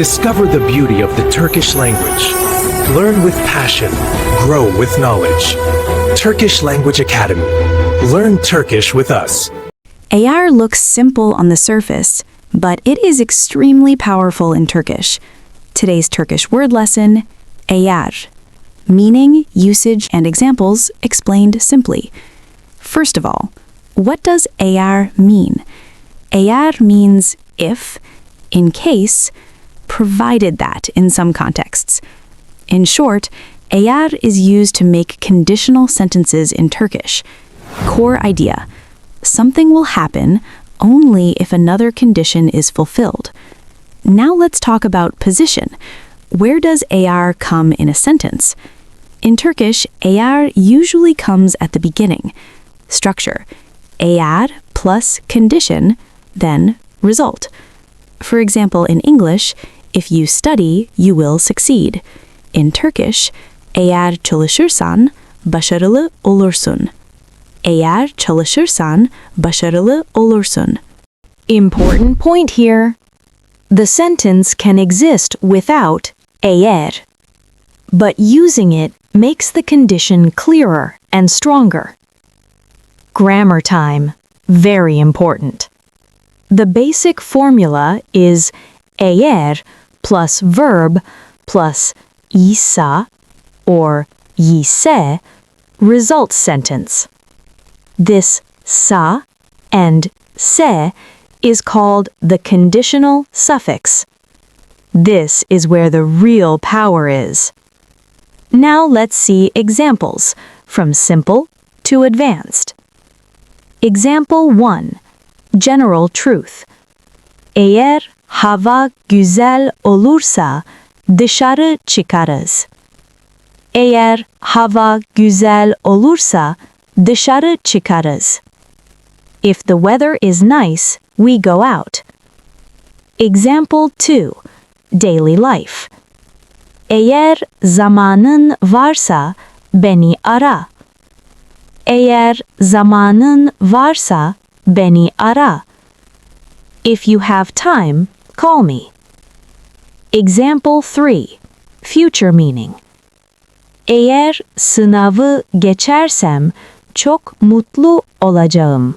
Discover the beauty of the Turkish language. Learn with passion. Grow with knowledge. Turkish Language Academy. Learn Turkish with us. Eğer looks simple on the surface, but it is extremely powerful in Turkish. Today's Turkish word lesson, eğer. Meaning, usage, and examples explained simply. First of all, what does eğer mean? Eğer means if, in case, provided that in some contexts. In short, eğer is used to make conditional sentences in Turkish. Core idea: something will happen only if another condition is fulfilled. Now let's talk about position. Where does eğer come in a sentence? In Turkish, eğer usually comes at the beginning. Structure: eğer plus condition, then result. For example, in English, if you study, you will succeed. In Turkish, eğer çalışırsan başarılı olursun. Eğer çalışırsan başarılı olursun. Important point here. The sentence can exist without eğer, but using it makes the condition clearer and stronger. Grammar time. Very important. The basic formula is eğer plus verb plus ise or yise result sentence. This sa and se is called the conditional suffix. This is where the real power is. Now let's see examples from simple to advanced. Example 1. General truth. Eğer hava güzel olursa dışarı çıkarız. Eğer hava güzel olursa dışarı çıkarız. If the weather is nice, we go out. Example 2. Daily life. Eğer zamanın varsa beni ara. Eğer zamanın varsa beni ara. If you have time, call me. Example 3. Future meaning. Eğer sınavı geçersem çok mutlu olacağım.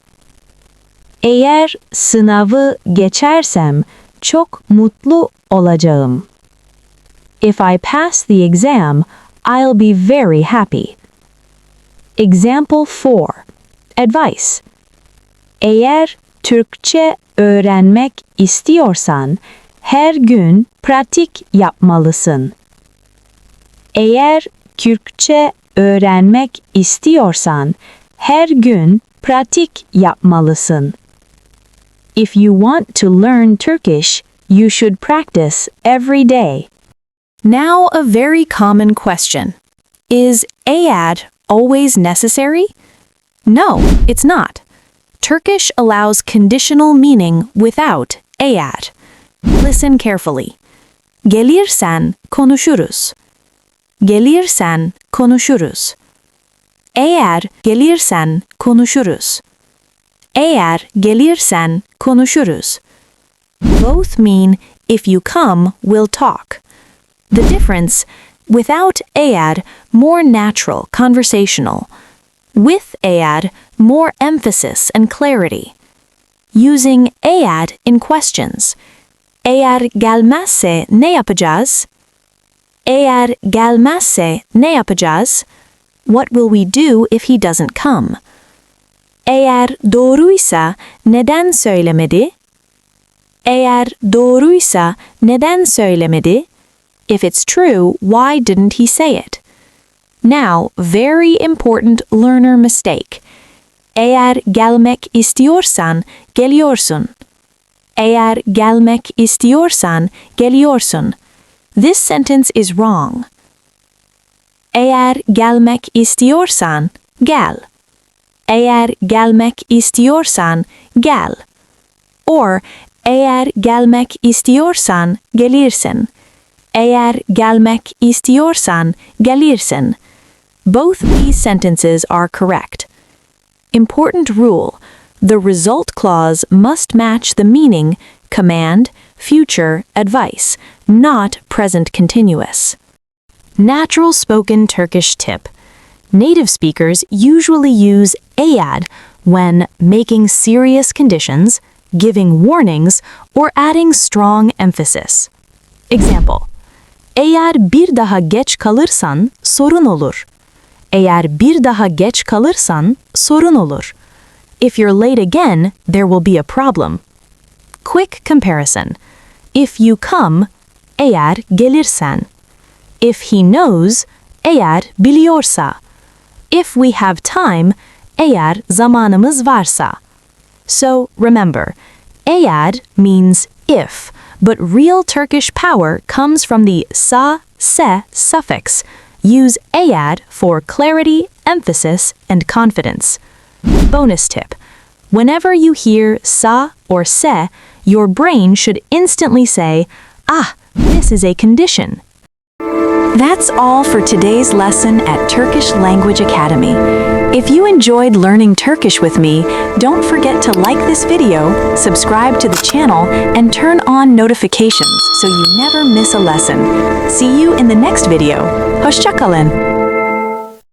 Eğer sınavı geçersem çok mutlu olacağım. If I pass the exam, I'll be very happy. Example 4. Advice. Eğer Türkçe öğrenmek istiyorsan her gün pratik yapmalısın. Eğer Türkçe öğrenmek istiyorsan her gün pratik yapmalısın. If you want to learn Turkish, you should practice every day. Now a very common question. Is eğer always necessary? No, it's not. Turkish allows conditional meaning without eğer. Listen carefully. Gelirsen konuşuruz. Gelirsen konuşuruz. Eğer gelirsen konuşuruz. Eğer gelirsen konuşuruz. Both mean if you come, we'll talk. The difference, without eğer, more natural, conversational. With eğer, more emphasis and clarity. Using eğer in questions. Eğer gelmezse ne yapacağız? Eğer gelmezse ne yapacağız? What will we do if he doesn't come? Eğer doğruysa neden söylemedi? Eğer doğruysa neden söylemedi? If it's true, why didn't he say it? Now, very important learner mistake. Eğer gelmek istiyorsan geliyorsun. Eğer gelmek istiyorsan geliyorsun. This sentence is wrong. Eğer gelmek istiyorsan gel. Eğer gelmek istiyorsan gel. Or eğer gelmek istiyorsan gelirsin. Eğer gelmek istiyorsan gelirsin. Both these sentences are correct. Important rule: the result clause must match the meaning, command, future advice, not present continuous. Natural spoken Turkish tip. Native speakers usually use eğer when making serious conditions, giving warnings, or adding strong emphasis. Example: Eğer bir daha geç kalırsan sorun olur. Eğer bir daha geç kalırsan sorun olur. If you're late again, there will be a problem. Quick comparison. If you come, eğer gelirsen. If he knows, eğer biliyorsa. If we have time, eğer zamanımız varsa. So remember, eğer means if, but real Turkish power comes from the sa, se suffix. Use eğer for clarity, emphasis, and confidence. Bonus tip. Whenever you hear sa or se, your brain should instantly say, ah, this is a condition. That's all for today's lesson at Turkish Language Academy. If you enjoyed learning Turkish with me, don't forget to like this video, subscribe to the channel, and turn on notifications so you never miss a lesson. See you in the next video. Hoşça kalın.